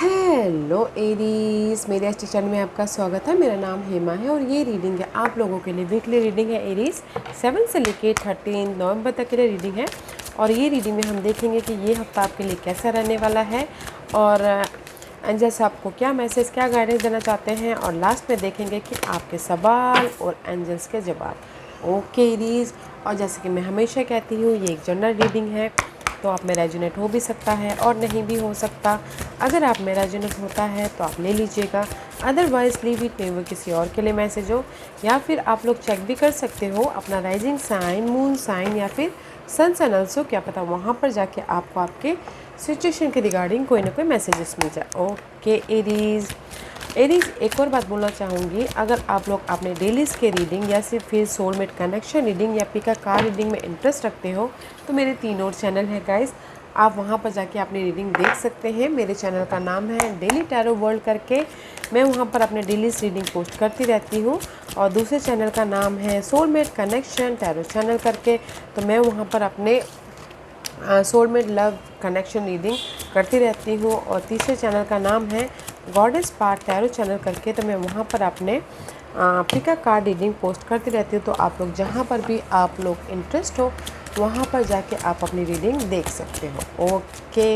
Hello Aries, मेरे आज channel में आपका स्वागत है। मेरा नाम हेमा है और ये रीडिंग है आप लोगों के लिए। वीकली रीडिंग है एरीज 7 से लेके 13 नवंबर तक के लिए रीडिंग है। और ये रीडिंग में हम देखेंगे कि ये हफ्ता आपके लिए कैसा रहने वाला है और एंजल्स आपको क्या मैसेज, क्या गाइडेंस देना चाहते हैं। और लास्ट में देखेंगे कि आपके सवाल और एंजल्स के जवाब। ओके एरीज, और जैसे कि मैं हमेशा कहती हूँ, ये एक जनरल रीडिंग है, तो आप में रेजोनेट हो भी सकता है और नहीं भी हो सकता। अगर आप में रेजोनेट होता है तो आप ले लीजिएगा, अदरवाइज लीव इट, नहीं वो किसी और के लिए मैसेज हो। या फिर आप लोग चेक भी कर सकते हो अपना राइजिंग साइन, मून साइन या फिर सन सन ऑल्सो, क्या पता वहाँ पर जाके आपको आपके सिचुएशन के रिगार्डिंग कोई ना कोई मैसेजेस मिल जाए। ओके एरीज, एक और बात बोलना चाहूँगी, अगर आप लोग अपने डेलीज़ के रीडिंग या फिर सोलमेट कनेक्शन रीडिंग या पिका कार रीडिंग में इंटरेस्ट रखते हो तो मेरे 3 और चैनल है गाइस, आप वहाँ पर जाके अपनी रीडिंग देख सकते हैं। मेरे चैनल का नाम है डेली टैरो वर्ल्ड करके, मैं वहाँ पर अपने डेलीज़ रीडिंग पोस्ट करती रहती हूँ। और दूसरे चैनल का नाम है सोलमेट कनेक्शन टैरो चैनल करके, तो मैं वहाँ पर अपने सोलमेट लव कनेक्शन रीडिंग करती रहती हूँ। और तीसरे चैनल का नाम है गॉडेस पार्ट टैरो चैनल करके, तो मैं वहाँ पर अपने पिका कार्ड रीडिंग पोस्ट करती रहती हूँ। तो आप लोग जहाँ पर भी आप लोग इंटरेस्ट हो वहाँ पर जाके आप अपनी रीडिंग देख सकते हो। Okay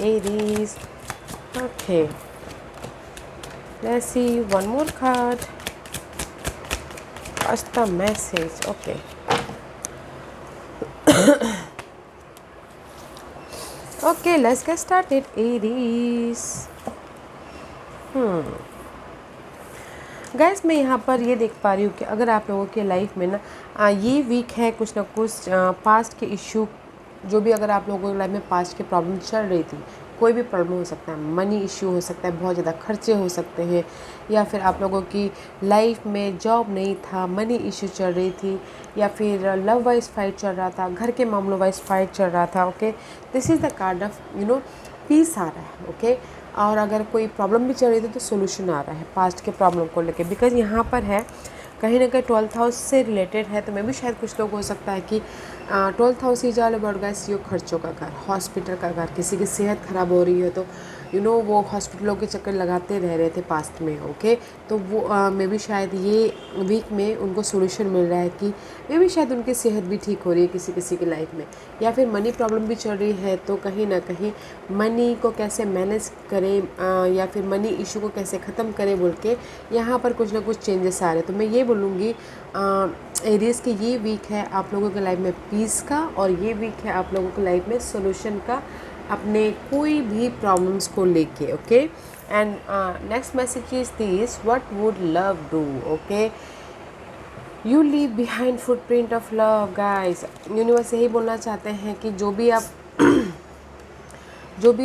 Aries, okay let's see one more card, what's the message? Okay. Okay, let's get started, Aries. Gas मैं यहाँ पर ये देख पा रही हूँ कि अगर आप लोगों के लाइफ में ना ये वीक है कुछ ना कुछ पास्ट के इश्यू, जो भी अगर आप लोगों के लाइफ में पास्ट की प्रॉब्लम चल रही थी, कोई भी प्रॉब्लम हो सकता है, मनी इश्यू हो सकता है, बहुत ज़्यादा खर्चे हो सकते हैं, या फिर आप लोगों की लाइफ में जॉब नहीं था, मनी इश्यू चल रही थी, या फिर लव वाइज फाइट चल रहा था, घर के मामलों वाइज फाइट चल रहा था। Okay, this is the card of peace आ रहा है। ओके, और अगर कोई प्रॉब्लम भी चल रही थी तो सोल्यूशन आ रहा है पास्ट के प्रॉब्लम को लेके, बिकॉज यहाँ पर है कहीं ना कहीं 12th हाउस से रिलेटेड है। तो मैं भी शायद कुछ लोग हो सकता है कि 12th हाउस ही जाल अबाउट गाइस, यो खर्चों का घर, हॉस्पिटल का घर, किसी की सेहत ख़राब हो रही है तो वो हॉस्पिटलों के चक्कर लगाते रह रहे थे पास्ट में। ओके, तो वो मे भी शायद ये वीक में उनको सोल्यूशन मिल रहा है कि मे भी शायद उनकी सेहत भी ठीक हो रही है किसी किसी की लाइफ में, या फिर मनी प्रॉब्लम भी चल रही है, तो कहीं ना कहीं मनी को कैसे मैनेज करें या फिर मनी इशू को कैसे ख़त्म करें बोल के यहाँ पर कुछ ना कुछ चेंजेस आ रहे हैं। तो मैं ये बोलूँगी एरियस के ये वीक है आप लोगों के लाइफ में पीस का, और ये वीक है आप लोगों के लाइफ में सोल्यूशन का अपने कोई भी प्रॉब्लम्स को लेके। Okay, and next message is this, what would love do. Okay, you leave behind footprint of love. Guys, universe यही बोलना चाहते हैं कि जो भी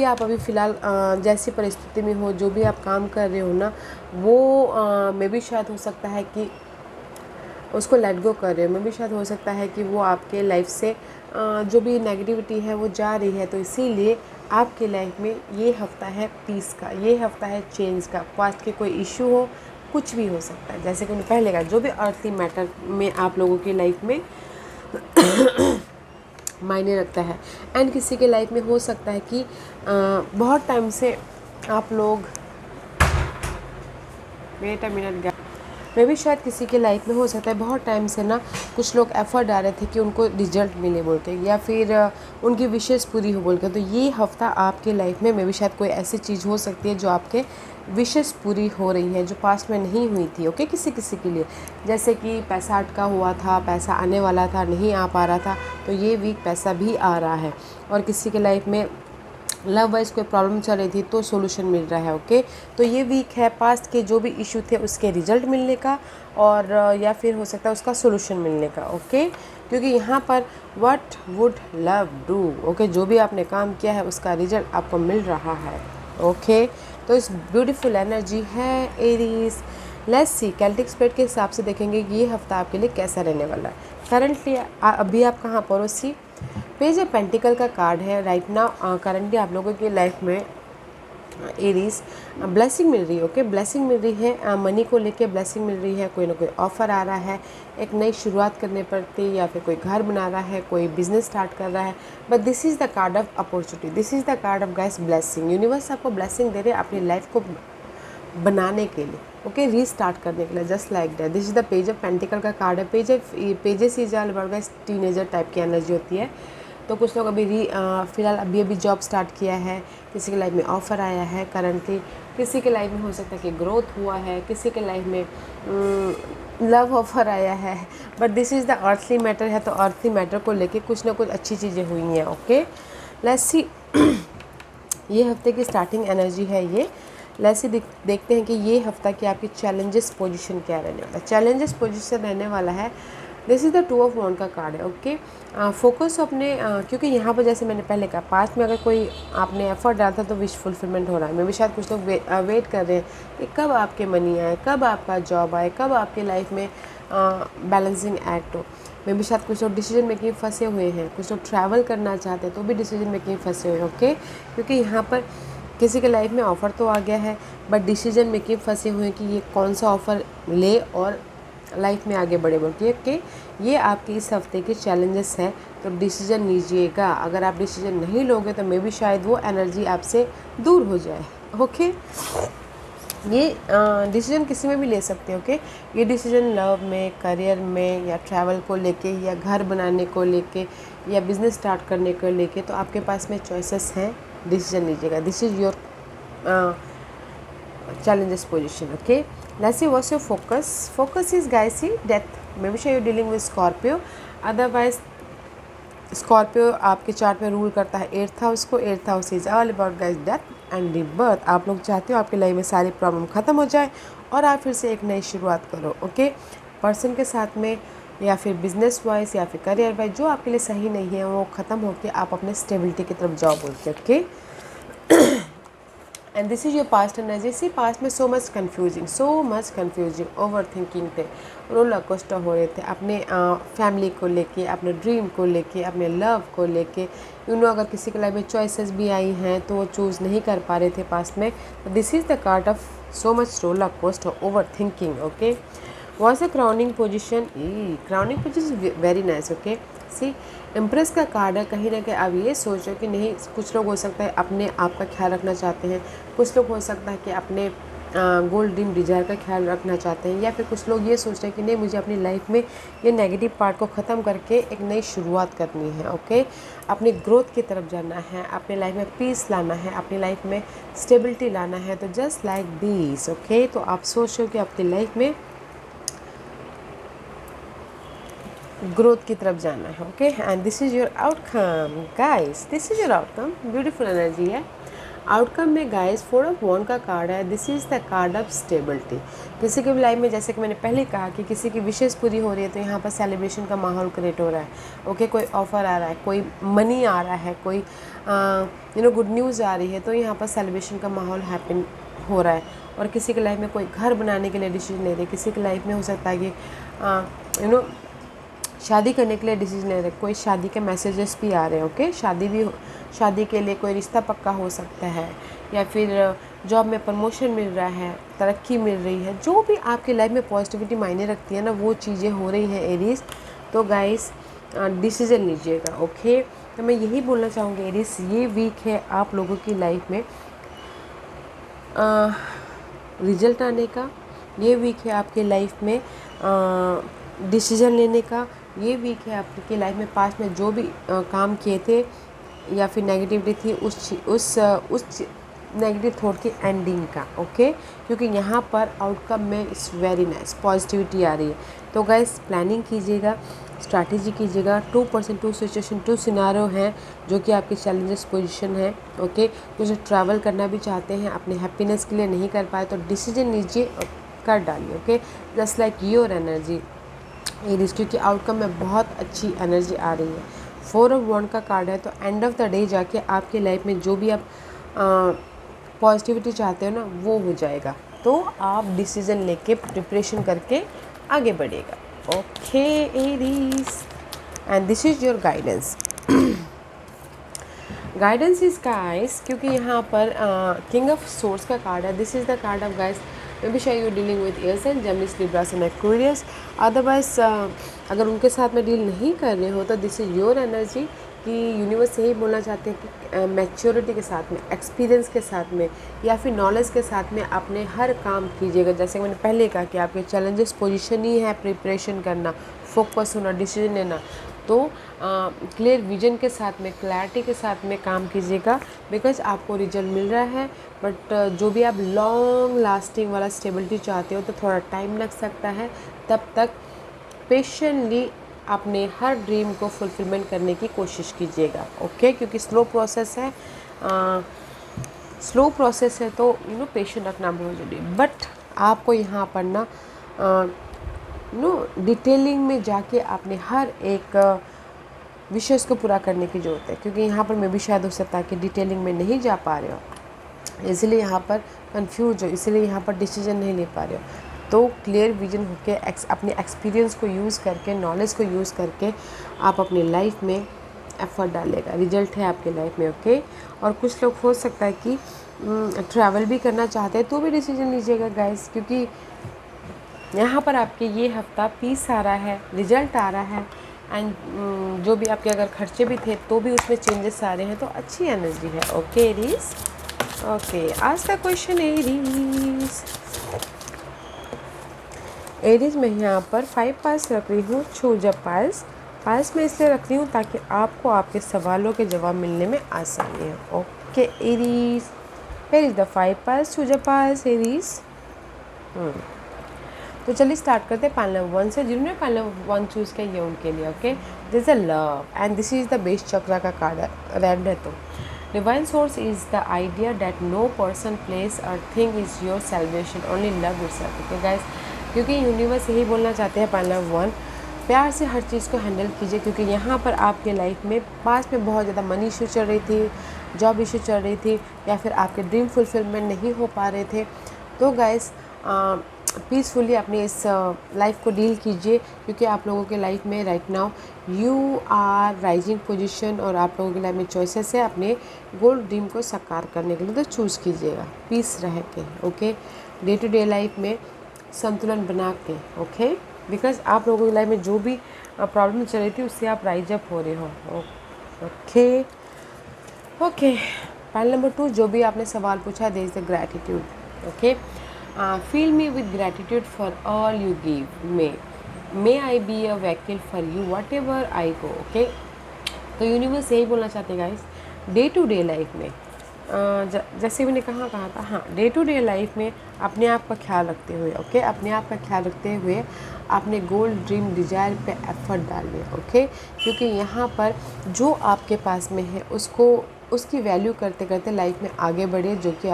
आप अभी फ़िलहाल जैसी परिस्थिति में हो, जो भी आप काम कर रहे हो ना, वो मे भी शायद हो सकता है कि उसको लेट गो कर रहे हो। मे भी शायद हो सकता है कि वो आपके लाइफ से जो भी नेगेटिविटी है वो जा रही है। तो इसीलिए आपके लाइफ में ये हफ्ता है पीस का, ये हफ्ता है चेंज का। पास्ट के कोई इशू हो, कुछ भी हो सकता है, जैसे कि पहले का जो भी अर्थली मैटर में आप लोगों की लाइफ में मायने रखता है। एंड किसी के लाइफ में हो सकता है कि बहुत टाइम से आप लोग, वेट अ मिनट, मे भी शायद किसी के लाइफ में हो सकता है बहुत टाइम से ना कुछ लोग एफर्ट डाल रहे थे कि उनको रिजल्ट मिले बोल के, या फिर उनकी विशेष पूरी हो बोल के। तो ये हफ्ता आपके लाइफ में मे भी शायद कोई ऐसी चीज़ हो सकती है जो आपके विशेष पूरी हो रही है, जो पास्ट में नहीं हुई थी। ओके, किसी किसी के लिए जैसे कि पैसा अटका हुआ था, पैसा आने वाला था, नहीं आ पा रहा था, तो ये वीक पैसा भी आ रहा है। और किसी के लाइफ में लव वाइज कोई प्रॉब्लम चल रही थी तो सॉल्यूशन मिल रहा है। ओके, तो ये वीक है पास्ट के जो भी इशू थे उसके रिजल्ट मिलने का, और या फिर हो सकता है उसका सॉल्यूशन मिलने का। ओके, क्योंकि यहाँ पर what would love do, okay, जो भी आपने काम किया है उसका रिजल्ट आपको मिल रहा है। ओके, तो इस ब्यूटीफुल एनर्जी है Aries. Let's see, Celtic spread के हिसाब से देखेंगे कि ये हफ्ता आपके लिए कैसा रहने वाला है। करंटली अभी आप कहाँ पर हो? सी पेज ऑफ पेंटिकल का कार्ड है। राइट नाउ करंटली आप लोगों की लाइफ में एरीज ब्लेसिंग मिल रही है, ओके ब्लेसिंग मिल रही है, मनी को लेके ब्लेसिंग मिल रही है, कोई ना कोई ऑफ़र आ रहा है एक नई शुरुआत करने पड़ती, या फिर कोई घर बना रहा है, कोई बिजनेस स्टार्ट कर रहा है, but this is the card of opportunity, this is the card of guys blessing. Universe आपको ब्लेसिंग दे रहे हैं अपनी लाइफ को बनाने के लिए, ओके रीस्टार्ट करने के लिए, just like that. This is the page of pentacle का कार्ड है। Pages is all about guys teenager type की एनर्जी होती है। तो कुछ लोग फिलहाल अभी जॉब स्टार्ट किया है, किसी के लाइफ में ऑफ़र आया है करंटली, किसी के लाइफ में हो सकता है कि ग्रोथ हुआ है, किसी के लाइफ में लव ऑफ़र आया है, but this is the earthly matter है। तो अर्थली मैटर को लेके कुछ ना कुछ अच्छी चीज़ें हुई हैं, ओके लेट्स सी। ये हफ्ते की स्टार्टिंग एनर्जी है ये। लेट्स सी देखते हैं कि ये हफ्ता की आपकी चैलेंजेस पोजीशन क्या रहने वाला है। चैलेंजेस पोजीशन रहने वाला है, this is the two of wand का कार्ड है, ओके फोकस अपने क्योंकि यहाँ पर जैसे मैंने पहले कहा, पास्ट में अगर कोई आपने एफर्ट डाला था तो विश फुलफिलमेंट हो रहा है। मे भी शायद कुछ लोग वेट कर रहे हैं कि कब आपके मनी आए, कब आपका जॉब आए, कब आपकी लाइफ में बैलेंसिंग एक्ट हो। मे भी शायद कुछ लोग डिसीजन मेकिंग फंसे हुए हैं, कुछ लोग ट्रैवल करना चाहते हैं तो भी डिसीजन मेकिंग फंसे हुए हैं, ओके क्योंकि यहाँ पर किसी के लाइफ में ऑफ़र तो आ गया है, बट डिसीजन मेकिंग फंसे हुए हैं कि ये कौन सा ऑफ़र ले और लाइफ में आगे बढ़े बढ़ती है, ओके ये आपके इस हफ्ते के चैलेंजेस है। तो डिसीजन लीजिएगा, अगर आप डिसीजन नहीं लोगे तो मे भी शायद वो एनर्जी आपसे दूर हो जाए, ओके ये डिसीजन किसी में भी ले सकते हो, ओके ये डिसीजन लव में, करियर में, या ट्रैवल को लेके, या घर बनाने को लेके, या बिज़नेस स्टार्ट करने को लेके, तो आपके पास में चॉइसेस हैं, डिसीजन लीजिएगा। This is your challenges position, okay let's see what's your focus is guys, see death, maybe sure you're dealing with Scorpio, otherwise Scorpio आपके चार्ट में रूल करता है 8th हाउस को। 8th house is all about guys death and rebirth. आप लोग चाहते हो आपकी लाइफ में सारी प्रॉब्लम ख़त्म हो जाए और आप फिर से एक नई शुरुआत करो, ओके पर्सन के साथ में, या फिर बिजनेस वाइज, या फिर करियर वाइज, जो आपके लिए सही नहीं है वो ख़त्म होकर आप अपने स्टेबिलिटी की तरफ जाओ बोलते, okay and this is your past energy. See past में so much confusing over thinking थे, रोलर कोस्टर हो रहे थे अपने फैमिली को लेके, अपने ड्रीम को लेके, अपने लव को लेके, अगर किसी के लाइफ में चॉइसेस भी आई हैं तो वो चूज़ नहीं कर पा रहे थे पास्ट में। This is the card of so much roller coaster overthinking, okay was a crowning position. Crowning position very nice, okay see empress का कार्ड है। कहीं ना कहीं आप ये सोच रहे हो कि नहीं, कुछ लोग हो सकता है अपने आप का ख्याल रखना चाहते हैं, कुछ लोग हो सकता है कि अपने गोल ड्रीम डिज़ायर का ख्याल रखना चाहते हैं, या फिर कुछ लोग ये सोच रहे हैं कि नहीं, मुझे अपनी लाइफ में ये नेगेटिव पार्ट को ख़त्म करके एक नई शुरुआत करनी है, ओके अपनी ग्रोथ की तरफ जाना है, अपनी लाइफ में पीस लाना है, अपनी लाइफ में स्टेबिलिटी लाना है। तो जस्ट लाइक दिस, ओके तो आप सोच रहे हो कि आपकी लाइफ में ग्रोथ की तरफ जाना है, okay and this is your outcome guys, this is your outcome. Beautiful energy है आउटकम में गाइस। 4 ऑफ वॉन्ड का कार्ड है, this is the card of stability. किसी की भी लाइफ में, जैसे कि मैंने पहले कहा कि किसी की विशेष पूरी हो रही है तो यहाँ पर सेलिब्रेशन का माहौल क्रिएट हो रहा है, ओके कोई ऑफ़र आ रहा है, कोई मनी आ रहा है, कोई गुड न्यूज़ आ रही है, तो यहाँ पर सेलिब्रेशन का माहौल हैपन हो रहा है। और किसी की लाइफ में कोई घर बनाने के लिए डिसीजन ले रहे, किसी की लाइफ में हो सकता है कि शादी करने के लिए डिसीजन ले रहे, कोई शादी के मैसेजेस भी आ रहे हैं, ओके शादी के लिए कोई रिश्ता पक्का हो सकता है, या फिर जॉब में प्रमोशन मिल रहा है, तरक्की मिल रही है, जो भी आपकी लाइफ में पॉजिटिविटी मायने रखती है ना, वो चीज़ें हो रही हैं एरीज। तो गाइस डिसीजन लीजिएगा, ओके तो मैं यही बोलना चाहूँगी एरीज, ये वीक है आप लोगों की लाइफ में रिजल्ट आने का, ये वीक है आपकी लाइफ में डिसीजन लेने का, ये वीक है आपकी लाइफ में पास्ट में जो भी काम किए थे या फिर नेगेटिविटी थी उस नेगेटिव थॉट की एंडिंग का, ओके क्योंकि यहाँ पर आउटकम में इट्स वेरी नाइस पॉजिटिविटी आ रही है। तो गाइस प्लानिंग कीजिएगा, स्ट्रैटेजी कीजिएगा। 2% 2 सिचुएशन 2 सिनारियो हैं जो कि आपकी चैलेंजेस पोजीशन है, ओके कुछ ट्रैवल करना भी चाहते हैं, अपने हैप्पीनेस के लिए नहीं कर पाए तो डिसीजन लीजिए और कर डालिए, okay just like your energy Aries, क्योंकि आउटकम में बहुत अच्छी एनर्जी आ रही है। 4 ऑफ वॉन्ड का कार्ड है, तो एंड ऑफ द डे जाके आपकी लाइफ में जो भी आप पॉजिटिविटी चाहते हो ना वो हो जाएगा। तो आप डिसीजन लेके प्रिपरेशन करके आगे बढ़ेगा, okay Aries and this is your guidance. Guidance is guys, क्योंकि यहाँ पर किंग ऑफ सोर्स का कार्ड है. This is the card of guys. Maybe शायद you dealing with Aries and Geminis, Libras and Aquarius. Otherwise अगर उनके साथ में डील नहीं कर रहे हो तो दिस इज़ योर एनर्जी कि यूनिवर्स यही बोलना चाहते हैं कि मैच्योरिटी के साथ में, एक्सपीरियंस के साथ में या फिर नॉलेज के साथ में अपने हर काम कीजिएगा. जैसे मैंने पहले कहा कि आपके चैलेंजेस पोजीशन ही है प्रिपरेशन करना, फोकस होना, डिसीजन लेना. तो क्लियर विजन के साथ में, क्लैरिटी के साथ में काम कीजिएगा, बिकॉज आपको रिजल्ट मिल रहा है. बट जो भी आप लॉन्ग लास्टिंग वाला स्टेबिलिटी चाहते हो तो थोड़ा टाइम लग सकता है. तब तक पेशेंटली अपने हर ड्रीम को फुलफिलमेंट करने की कोशिश कीजिएगा. ओके, क्योंकि स्लो प्रोसेस है, तो पेशेंट रखना बहुत जरूरी. बट आपको यहाँ पर ना डिटेलिंग में जाके अपने हर एक विशेष को पूरा करने की ज़रूरत है. क्योंकि यहाँ पर मैं भी शायद हो सकता है कि डिटेलिंग में नहीं जा पा रहे हो, इसलिए यहाँ पर कंफ्यूज हो, इसलिए यहाँ पर डिसीजन नहीं ले पा रहे हो. तो क्लियर विजन होके अपने एक्सपीरियंस को यूज़ करके, नॉलेज को यूज़ करके आप अपनी लाइफ में एफर्ट डालेगा, रिजल्ट है आपके लाइफ में. ओके, और कुछ लोग हो सकता है कि ट्रैवल भी करना चाहते हैं तो भी डिसीजन लीजिएगा गाइस, क्योंकि यहाँ पर आपके ये हफ्ता पीस आ रहा है, रिजल्ट आ रहा है. एंड जो भी आपके अगर खर्चे भी थे तो भी उसमें चेंजेस आ रहे हैं, तो अच्छी एनर्जी है. Okay Aries. ओके, आज का क्वेश्चन एरीज में यहाँ पर 5 पास रख रही हूँ. चूज अ पास में इसलिए रख रही हूँ ताकि आपको आपके सवालों के जवाब मिलने में आसानी है. Okay Aries, here is the 5 pass. Choose a pass Aries. तो चलिए स्टार्ट करते हैं पैनल नंबर 1 से. जिन्होंने पैनल नंबर 1 चूज़ किया ये उनके लिए. Okay, this is love and this is the base chakra का कार्ड है, रेड है. तो divine source is the idea that no person place और thing is your celebration, only love yourself. Okay guys, क्योंकि यूनिवर्स यही बोलना चाहते हैं पैनल नंबर 1, प्यार से हर चीज़ को हैंडल कीजिए. क्योंकि यहाँ पर आपके लाइफ में पास में बहुत ज़्यादा मनी इशू चल रही थी, जॉब इशू चल रही थी, या फिर आपके ड्रीम फुलफिलमेंट नहीं हो पा रहे थे. तो गाइस पीसफुली अपनी इस लाइफ को डील कीजिए, क्योंकि आप लोगों के लाइफ में right now you are rising position और आप लोगों की लाइफ में चॉइसेस है अपने गोल ड्रीम को साकार करने के लिए. तो चूज़ कीजिएगा पीस रह के. Okay, day to day life में संतुलन बना के. ओके, बिकॉज आप लोगों की लाइफ में जो भी प्रॉब्लम चल रही थी उससे आप राइज अप हो रहे हो. ओके ओके, पैनल नंबर 2, जो भी आपने सवाल पूछा, there is the gratitude. Okay, fill me with gratitude for all you give me. May I be a vehicle for you whatever I go. Okay, तो universe यही बोलना चाहते हैं guys, day to day life में जैसे मैंने कहा था, हाँ, डे टू डे लाइफ में अपने आप का ख्याल रखते हुए. ओके, अपने आप का ख्याल रखते हुए अपने गोल ड्रीम डिज़ायर पे एफर्ट डालिए. ओके, क्योंकि यहाँ पर जो आपके पास में है उसकी वैल्यू करते करते लाइफ में आगे बढ़िए. जो कि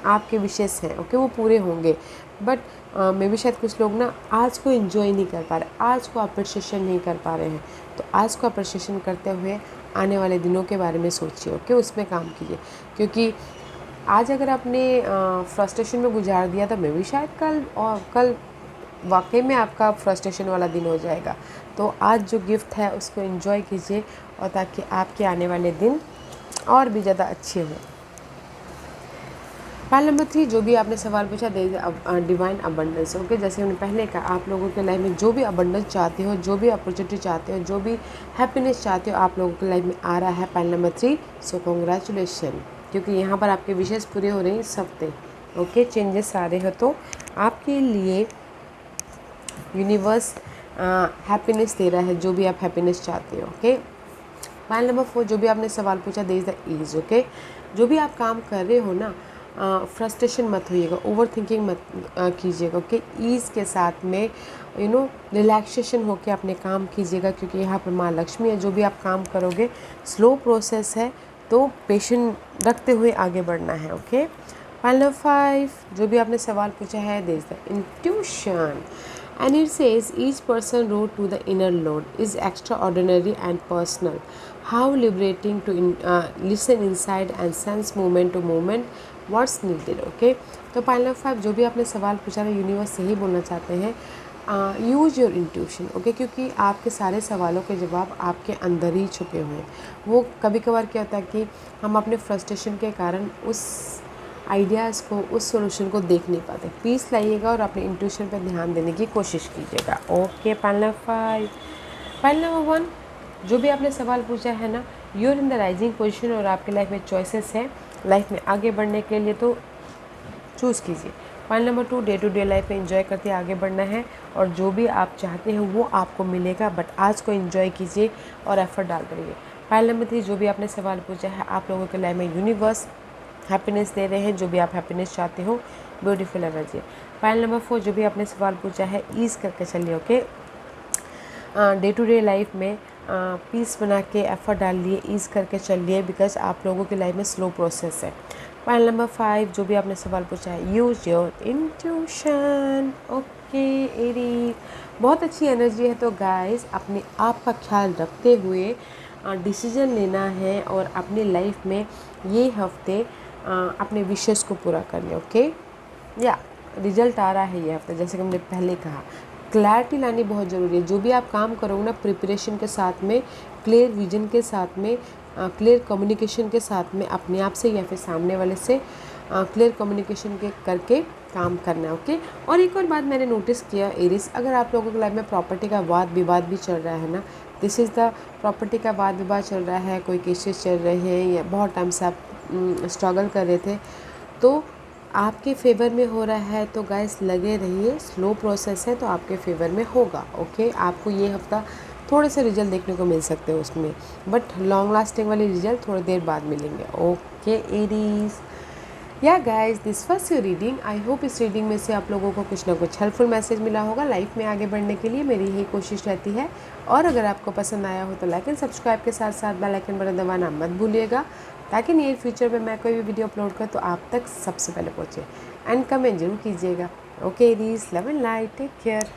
आपके विशेष हैं, ओके, वो पूरे होंगे. बट मे भी शायद कुछ लोग ना आज को एंजॉय नहीं कर पा रहे, आज को अप्रिशिएशन नहीं कर पा रहे हैं. तो आज को अप्रिशिएशन करते हुए आने वाले दिनों के बारे में सोचिए. ओके, उसमें काम कीजिए. क्योंकि आज अगर आपने फ्रस्ट्रेशन में गुजार दिया तो मे भी शायद कल वाकई में आपका फ्रस्ट्रेशन वाला दिन हो जाएगा. तो आज जो गिफ्ट है उसको एंजॉय कीजिए, और ताकि आपके आने वाले दिन और भी ज़्यादा अच्छे हों. पैनल नंबर 3, जो भी आपने सवाल पूछा, डिवाइन अबंडेंस. ओके, जैसे हमने पहले कहा, आप लोगों के लाइफ में जो भी अबंडेंस चाहते हो, जो भी अपॉर्चुनिटी चाहते हो, जो भी हैप्पीनेस चाहते हो, आप लोगों के लाइफ में आ रहा है पैनल नंबर 3. सो कॉन्ग्रेचुलेशन, क्योंकि यहाँ पर आपके विशेष पूरे हो रहे हैं इस हफ्ते. ओके, चेंजेस आ रहे हो तो आपके लिए यूनिवर्स हैप्पीनेस दे रहा है, जो भी आप हैप्पीनेस चाहते हो. ओके, पैनल नंबर 4, जो भी आपने सवाल पूछा, there is the ease. Okay, जो भी आप काम कर रहे हो ना, फ्रस्ट्रेशन मत होइएगा, ओवर थिंकिंग मत कीजिएगा. ओके, ईज़ के साथ में रिलैक्सेशन होके अपने काम कीजिएगा, क्योंकि यहाँ पर माँ लक्ष्मी है. जो भी आप काम करोगे स्लो प्रोसेस है, तो पेशेंट रखते हुए आगे बढ़ना है. ओके, पैनल नंबर 5, जो भी आपने सवाल पूछा है, there is the intuition. And it says each person road to the inner Lord is extraordinary and personal. How liberating to listen inside and sense moment to moment what's needed. Okay, तो panel 5, जो भी आपने सवाल पूछा है, universe यही बोलना चाहते हैं, यूज़ योर इंट्यूशन, ओके, क्योंकि आपके सारे सवालों के जवाब आपके अंदर ही छुपे हुए हैं। वो कभी कभार क्या होता है कि हम अपने फ्रस्ट्रेशन के कारण उस आइडियाज़ को, उस सॉल्यूशन को देख नहीं पाते। पीस लाइएगा और अपने इंट्यूशन पर ध्यान देने की कोशिश कीजिएगा। Okay, point number 5। Point number 1, जो भी आपने सवाल पूछा है ना, you're in the rising position और आपके लाइफ में चॉइसेस हैं लाइफ में आगे बढ़ने के लिए, तो चूज़ कीजिए। Point number 2, day to day life में एंजॉय करते आगे बढ़ना है और जो भी आप चाहते हैं वो आपको मिलेगा, बट आज को एंजॉय कीजिए और एफर्ट डालते रहिए। पॉइंट नंबर 3, जो भी आपने सवाल पूछा है, आप लोगों के लाइफ में यूनिवर्स हैप्पीनेस दे रहे हैं, जो भी आप हैप्पीनेस चाहते हो, ब्यूटीफुल एनर्जी। पॉइंट नंबर 4, जो भी आपने सवाल पूछा है, ईज़ करके चलिए, okay. Day to day life में पीस बना के एफर्ट डालिए, ईज़ करके चलिए, बिकॉज आप लोगों की लाइफ में स्लो प्रोसेस है। पॉइंट नंबर 5, जो भी आपने सवाल पूछा है, use your intuition, okay Aries. बहुत अच्छी एनर्जी है, तो गाइस अपने आप का ख्याल रखते हुए डिसीजन लेना है और अपनी लाइफ में ये हफ्ते अपने विशेष को पूरा करने, ओके। या रिजल्ट आ रहा है ये हफ्ते, जैसे कि हमने पहले कहा, क्लैरिटी लानी बहुत ज़रूरी है। जो भी आप काम करोगे ना, प्रिपरेशन के साथ में, क्लियर विजन के साथ में, क्लियर कम्युनिकेशन के साथ में, अपने आप से या फिर सामने वाले से क्लियर कम्युनिकेशन के करके काम करना है, ओके। और एक और बात मैंने नोटिस किया एरीज, अगर आप लोगों की लाइफ में प्रॉपर्टी का वाद विवाद भी चल रहा है ना, दिस इज़ द प्रॉपर्टी का वाद विवाद चल रहा है, कोई केसेस चल रहे हैं या बहुत टाइम से आप स्ट्रगल कर रहे थे, तो आपके फेवर में हो रहा है, तो गाइस लगे रहिए, स्लो प्रोसेस है तो आपके फेवर में होगा, ओके। आपको ये हफ्ता थोड़े से रिजल्ट देखने को मिल सकते हैं उसमें, बट लॉन्ग लास्टिंग वाले रिजल्ट थोड़ी देर बाद मिलेंगे, ओके एरीज। या guys, this was your reading. I hope इस रीडिंग में से आप लोगों को कुछ ना कुछ हेल्पफुल मैसेज मिला होगा। लाइफ में आगे बढ़ने के लिए मेरी यही कोशिश रहती है, और अगर आपको पसंद आया हो तो लाइक एंड सब्सक्राइब के साथ साथ बेल आइकन बटन दबाना मत भूलिएगा, ताकि नियर फ्यूचर में मैं कोई भी वीडियो अपलोड करूँ तो आप तक सबसे पहले पहुँचे। एंड कमेंट जरूर कीजिएगा। Okay Aries, love and light, take care.